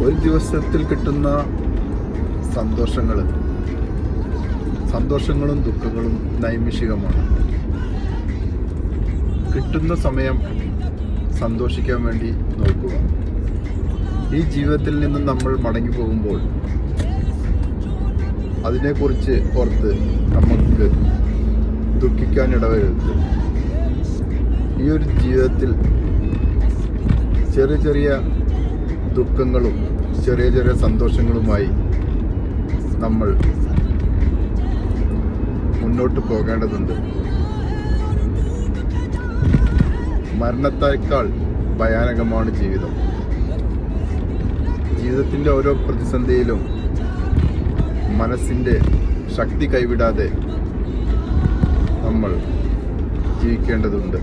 ഒരു ദിവസത്തിൽ കിട്ടുന്ന സന്തോഷങ്ങളും ദുഃഖങ്ങളും നൈമിഷികമാണ്. കിട്ടുന്ന സമയം സന്തോഷിക്കാൻ വേണ്ടി നോക്കുക. ഈ ജീവിതത്തിൽ നിന്നും നമ്മൾ മടങ്ങി പോകുമ്പോൾ അതിനെക്കുറിച്ച് ഓർത്ത് നമുക്ക് ദുഃഖിക്കാൻ ഇടവരരുത്. ഈ ഒരു ജീവിതത്തിൽ ചെറിയ ചെറിയ ദുഃഖങ്ങളും ചെറിയ ചെറിയ സന്തോഷങ്ങളുമായി നമ്മൾ മുന്നോട്ട് പോകേണ്ടതുണ്ട്. മരണത്തേക്കാൾ ഭയാനകമാണ് ജീവിതം. ജീവിതത്തിൻ്റെ ഓരോ പ്രതിസന്ധിയിലും മനസ്സിൻ്റെ ശക്തി കൈവിടാതെ നമ്മൾ ജീവിക്കേണ്ടതുണ്ട്.